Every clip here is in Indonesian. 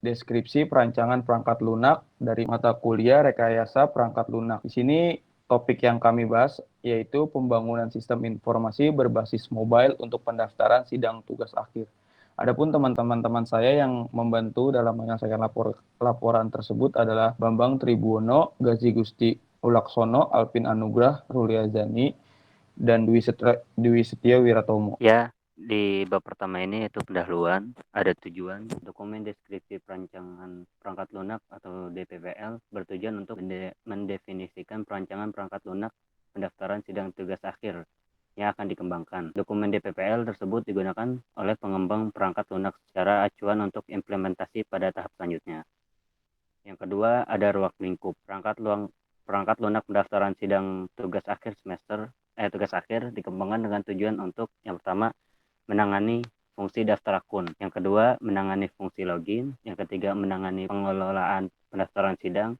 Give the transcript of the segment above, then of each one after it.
deskripsi perancangan perangkat lunak dari mata kuliah rekayasa perangkat lunak. Di sini topik yang kami bahas yaitu pembangunan sistem informasi berbasis mobile untuk pendaftaran sidang tugas akhir. Adapun teman-teman saya yang membantu dalam menyelesaikan laporan tersebut adalah Bambang Tribuono, Gazi Gusti Ulaksono, Alvin Anugrah, Ruliazani, dan Dwi Setia Wiratomo. Ya, di bab pertama ini yaitu pendahuluan, ada tujuan. Dokumen deskripsi perancangan perangkat lunak atau DPPL bertujuan untuk mendefinisikan perancangan perangkat lunak pendaftaran sidang tugas akhir yang akan dikembangkan. Dokumen DPPL tersebut digunakan oleh pengembang perangkat lunak secara acuan untuk implementasi pada tahap selanjutnya. Yang kedua, ada ruang lingkup. Perangkat lunak pendaftaran sidang tugas akhir tugas akhir dikembangkan dengan tujuan untuk yang pertama menangani fungsi daftar akun, yang kedua menangani fungsi login, yang ketiga menangani pengelolaan pendaftaran sidang,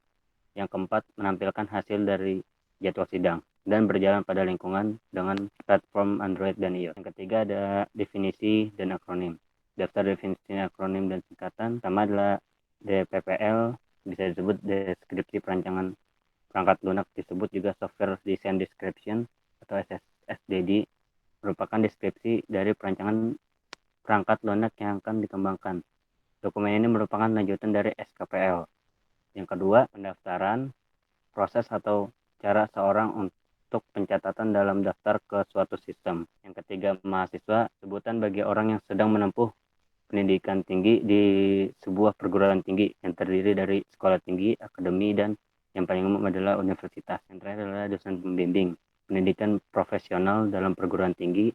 yang keempat menampilkan hasil dari jadwal sidang dan berjalan pada lingkungan dengan platform Android dan iOS. Yang ketiga ada definisi dan akronim. Daftar definisi akronim dan singkatan pertama adalah DPPL, bisa disebut deskripsi perancangan perangkat lunak, disebut juga software design description atau SDD, merupakan deskripsi dari perancangan perangkat lunak yang akan dikembangkan. Dokumen ini merupakan lanjutan dari SKPL. Yang kedua, pendaftaran, proses atau cara seorang untuk pencatatan dalam daftar ke suatu sistem. Yang ketiga, mahasiswa, sebutan bagi orang yang sedang menempuh pendidikan tinggi di sebuah perguruan tinggi yang terdiri dari sekolah tinggi, akademi, dan yang paling umum adalah universitas. Yang terakhir adalah dosen pembimbing pendidikan profesional dalam perguruan tinggi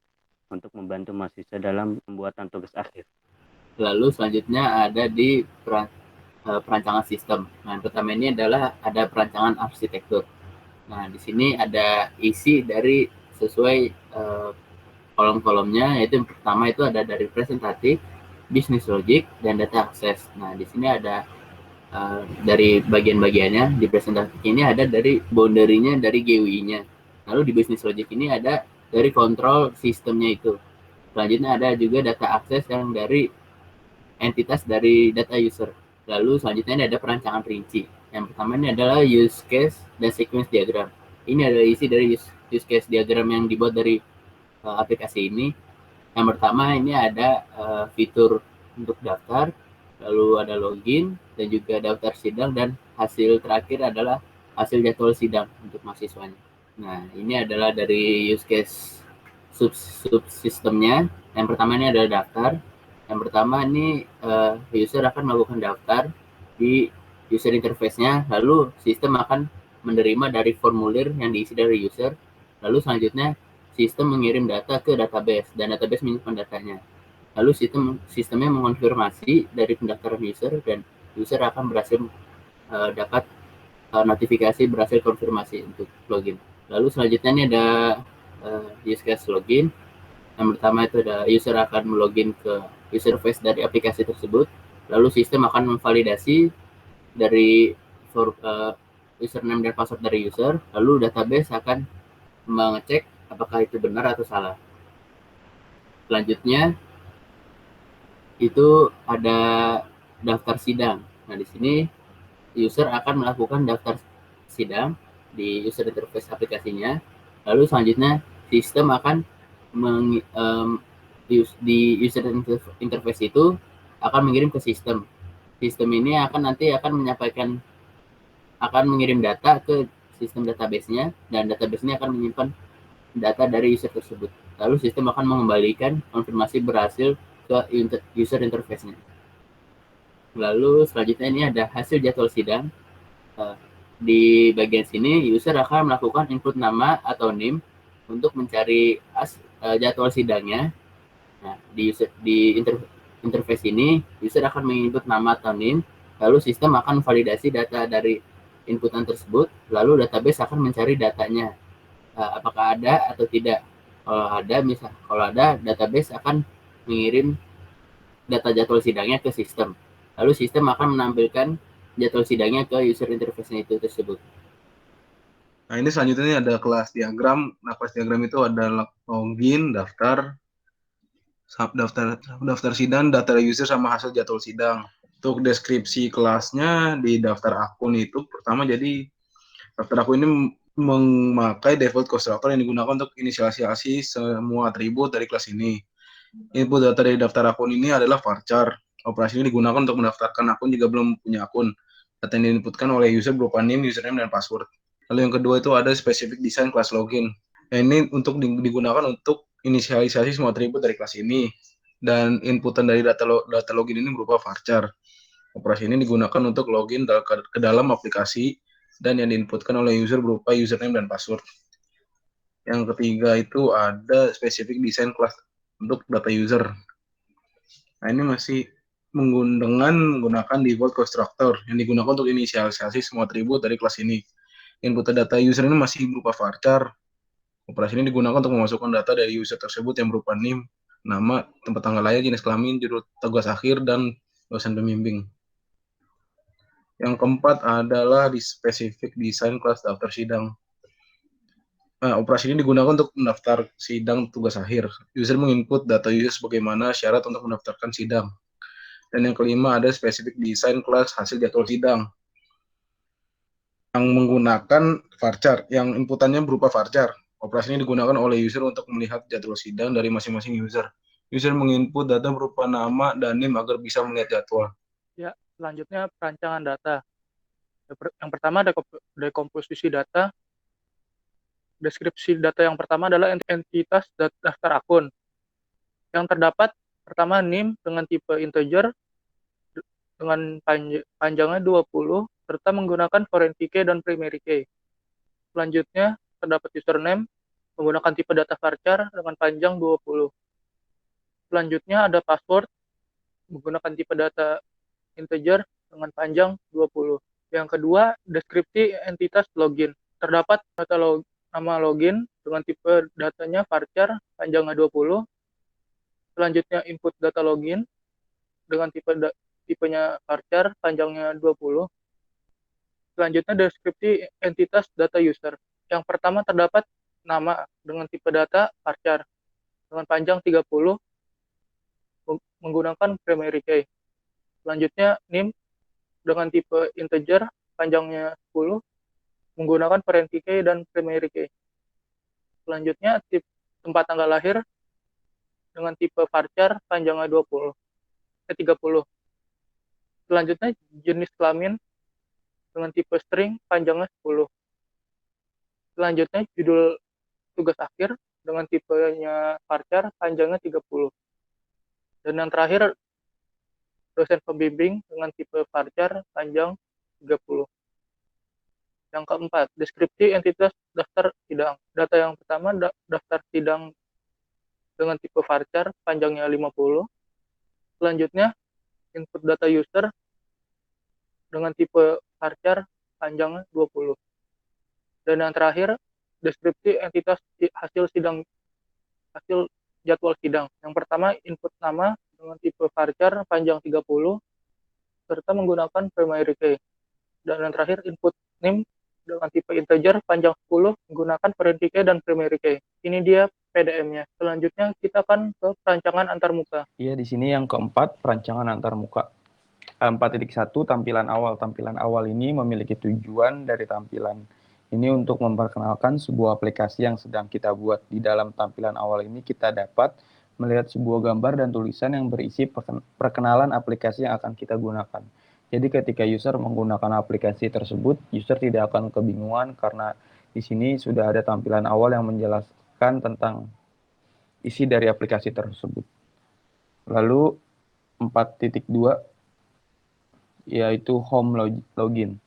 untuk membantu mahasiswa dalam pembuatan tugas akhir. Lalu selanjutnya ada di perancangan sistem. Nah, yang pertama ini adalah ada perancangan arsitektur. Nah, di sini ada isi dari sesuai kolom-kolomnya, yaitu yang pertama itu ada dari presentatif, business logic, dan data access. Nah, di sini ada dari bagian-bagiannya. Di presentatif ini ada dari boundary-nya dari GUI-nya. Lalu di business logic ini ada dari kontrol sistemnya itu. Selanjutnya ada juga data access yang dari entitas dari data user. Lalu selanjutnya ini ada perancangan rinci. Yang pertama ini adalah use case dan sequence diagram. Ini adalah isi dari use case diagram yang dibuat dari aplikasi ini. Yang pertama ini ada fitur untuk daftar, lalu ada login, dan juga daftar sidang, dan hasil terakhir adalah hasil jadwal sidang untuk mahasiswanya. Nah, ini adalah dari use case subsistemnya. Yang pertama ini adalah daftar. Yang pertama ini user akan melakukan daftar di user interface-nya, lalu sistem akan menerima dari formulir yang diisi dari user, lalu selanjutnya sistem mengirim data ke database dan database menyimpan datanya. Lalu sistemnya mengonfirmasi dari pendaftaran user dan user akan berhasil dapat notifikasi berhasil konfirmasi untuk login. Lalu selanjutnya ini ada use case login. Yang pertama itu ada user akan melogin ke user face dari aplikasi tersebut. Lalu sistem akan memvalidasi dari username dan password dari user. Lalu database akan mengecek apakah itu benar atau salah. Selanjutnya itu ada daftar sidang. Nah, di sini user akan melakukan daftar sidang di user interface aplikasinya. Lalu selanjutnya sistem akan di user interface itu akan mengirim ke sistem. Sistem ini nanti akan mengirim data ke sistem database-nya, dan database-nya akan menyimpan data dari user tersebut. Lalu sistem akan mengembalikan konfirmasi berhasil ke user interface-nya. Lalu selanjutnya ini ada hasil jadwal sidang. Di bagian sini user akan melakukan input nama atau NIM untuk mencari jadwal sidangnya. Nah, di interface ini user akan menginput nama atau NIM, lalu sistem akan validasi data dari inputan tersebut, lalu database akan mencari datanya, apakah ada atau tidak. Kalau ada, database akan mengirim data jadwal sidangnya ke sistem. Lalu sistem akan menampilkan jadwal sidangnya ke user interface-nya itu tersebut. Nah, ini selanjutnya ada kelas diagram. Nah, kelas diagram itu ada login, daftar sidang, data user, sama hasil jadwal sidang. Untuk deskripsi kelasnya di daftar akun itu pertama, jadi daftar akun ini memakai default constructor yang digunakan untuk inisialisasi semua atribut dari kelas ini. Input data dari daftar akun ini adalah varchar. Operasi ini digunakan untuk mendaftarkan akun jika belum punya akun. Data yang diinputkan oleh user berupa name, username, dan password. Lalu yang kedua itu ada specific design class login. Nah, ini untuk digunakan untuk inisialisasi semua atribut dari kelas ini. Dan inputan dari data login ini berupa varchar. Operasi ini digunakan untuk login ke dalam aplikasi dan yang diinputkan oleh user berupa username dan password. Yang ketiga itu ada specific design class untuk data user. Nah, ini masih menggunakan default constructor yang digunakan untuk inisialisasi semua atribut dari kelas ini. Input data user ini masih berupa varchar. Operasi ini digunakan untuk memasukkan data dari user tersebut yang berupa name, nama, tempat tanggal lahir, jenis kelamin, judul tugas akhir, dan dosen pembimbing. Yang keempat adalah di specific design class daftar sidang. Nah, operasi ini digunakan untuk mendaftar sidang tugas akhir. User menginput data user sebagaimana syarat untuk mendaftarkan sidang. Dan yang kelima ada specific design class hasil jadwal sidang yang menggunakan varchar, yang inputannya berupa varchar. Operasi ini digunakan oleh user untuk melihat jadwal sidang dari masing-masing user. User menginput data berupa nama dan name agar bisa melihat jadwal. Ya, selanjutnya perancangan data. Yang pertama ada dekomposisi data. Deskripsi data yang pertama adalah entitas daftar akun. Yang terdapat pertama name dengan tipe integer dengan panjangnya 20 serta menggunakan foreign key dan primary key. Selanjutnya terdapat username menggunakan tipe data varchar dengan panjang 20. Selanjutnya ada password menggunakan tipe data integer dengan panjang 20. Yang kedua, deskripsi entitas login. Terdapat nama login dengan tipe datanya varchar panjangnya 20. Selanjutnya input data login dengan tipenya varchar panjangnya 20. Selanjutnya deskripsi entitas data user. Yang pertama terdapat nama dengan tipe data varchar dengan panjang 30 menggunakan primary key. Selanjutnya name dengan tipe integer panjangnya 10 menggunakan foreign key dan primary key. Selanjutnya tempat tanggal lahir dengan tipe varchar panjangnya 30. Selanjutnya jenis kelamin dengan tipe string panjangnya 10. Selanjutnya judul tugas akhir dengan tipenya varchar panjangnya 30. Dan yang terakhir dosen pembimbing dengan tipe varchar panjang 30. Yang keempat, deskripsi entitas daftar sidang. Data yang pertama daftar sidang dengan tipe varchar panjangnya 50. Selanjutnya input data user dengan tipe varchar panjangnya 20. Dan yang terakhir, deskripsi entitas hasil jadwal sidang. Yang pertama, input nama dengan tipe varchar panjang 30 serta menggunakan primary key. Dan yang terakhir, input name dengan tipe integer panjang 10 menggunakan foreign key dan primary key. Ini dia PDM-nya. Selanjutnya kita akan ke perancangan antarmuka. Iya, di sini yang keempat, perancangan antarmuka. 4.1 tampilan awal. Tampilan awal ini memiliki tujuan dari tampilan ini untuk memperkenalkan sebuah aplikasi yang sedang kita buat. Di dalam tampilan awal ini kita dapat melihat sebuah gambar dan tulisan yang berisi perkenalan aplikasi yang akan kita gunakan. Jadi ketika user menggunakan aplikasi tersebut, user tidak akan kebingungan karena di sini sudah ada tampilan awal yang menjelaskan tentang isi dari aplikasi tersebut. Lalu 4.2 yaitu home login.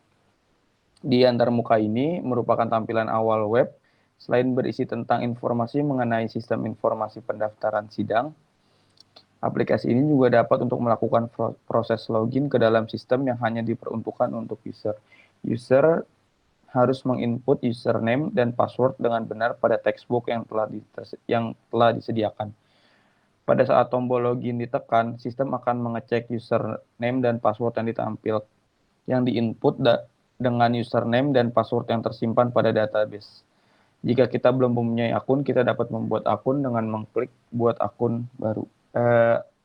Di antarmuka ini merupakan tampilan awal web. Selain berisi tentang informasi mengenai sistem informasi pendaftaran sidang, aplikasi ini juga dapat untuk melakukan proses login ke dalam sistem yang hanya diperuntukkan untuk user. User harus menginput username dan password dengan benar pada textbook yang telah disediakan. Pada saat tombol login ditekan, sistem akan mengecek username dan password yang diinput dengan username dan password yang tersimpan pada database. Jika kita belum mempunyai akun, kita dapat membuat akun dengan mengklik buat akun baru.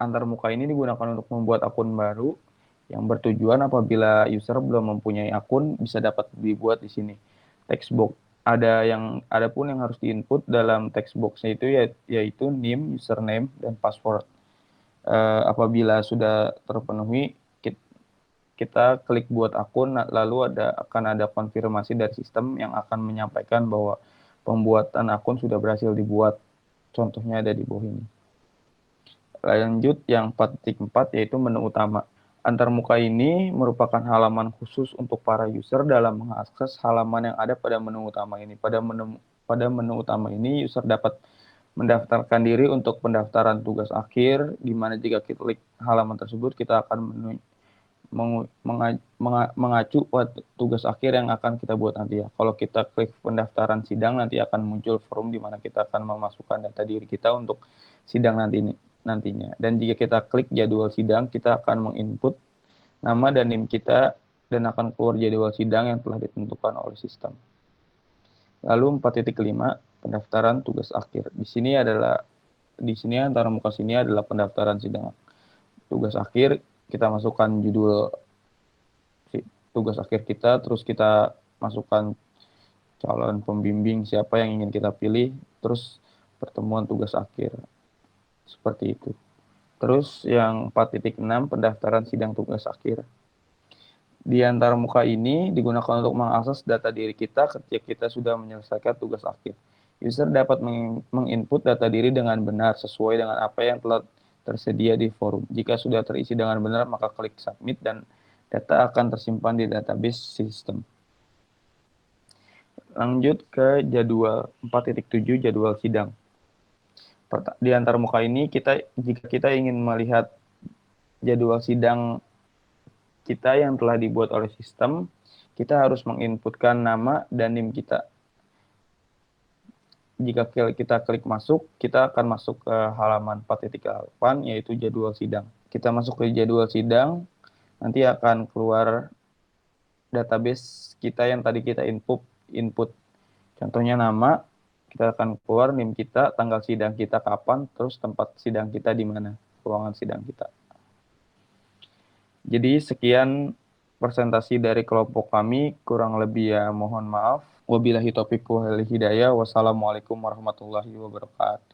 Antarmuka ini digunakan untuk membuat akun baru yang bertujuan apabila user belum mempunyai akun bisa dapat dibuat di sini. Text box ada pun yang harus diinput dalam text box-nya itu yaitu name, username, dan password. Apabila sudah terpenuhi, kita klik buat akun, lalu akan ada konfirmasi dari sistem yang akan menyampaikan bahwa pembuatan akun sudah berhasil dibuat. Contohnya ada di bawah ini. Lanjut yang 4.4 yaitu menu utama. Antarmuka ini merupakan halaman khusus untuk para user dalam mengakses halaman yang ada pada menu utama ini. Pada menu utama ini, user dapat mendaftarkan diri untuk pendaftaran tugas akhir, di mana jika kita klik halaman tersebut, kita akan mengacu pada tugas akhir yang akan kita buat nanti ya. Kalau kita klik pendaftaran sidang, nanti akan muncul form di mana kita akan memasukkan data diri kita untuk sidang nantinya. Dan jika kita klik jadwal sidang, kita akan menginput nama dan NIM kita dan akan keluar jadwal sidang yang telah ditentukan oleh sistem. Lalu 4.5 pendaftaran tugas akhir. Di sini antara muka sini adalah pendaftaran sidang tugas akhir. Kita masukkan judul tugas akhir kita, terus kita masukkan calon pembimbing siapa yang ingin kita pilih, terus pertemuan tugas akhir. Seperti itu. Terus yang 4.6 pendaftaran sidang tugas akhir. Di antara muka ini digunakan untuk mengakses data diri kita ketika kita sudah menyelesaikan tugas akhir. User dapat menginput data diri dengan benar sesuai dengan apa yang telah tersedia di forum. Jika sudah terisi dengan benar, maka klik submit dan data akan tersimpan di database sistem. Lanjut ke jadwal 4.7 jadwal sidang. Di antara muka ini jika kita ingin melihat jadwal sidang kita yang telah dibuat oleh sistem, kita harus menginputkan nama dan NIM kita. Jika kita klik masuk, kita akan masuk ke halaman 4.8 yaitu jadwal sidang. Kita masuk ke jadwal sidang, nanti akan keluar database kita yang tadi kita input. Contohnya nama, kita akan keluar NIM kita, tanggal sidang kita kapan, terus tempat sidang kita di mana, ruangan sidang kita. Jadi sekian presentasi dari kelompok kami, kurang lebih ya mohon maaf. Wabillahi taufiq wal hidayah. Wassalamualaikum warahmatullahi wabarakatuh.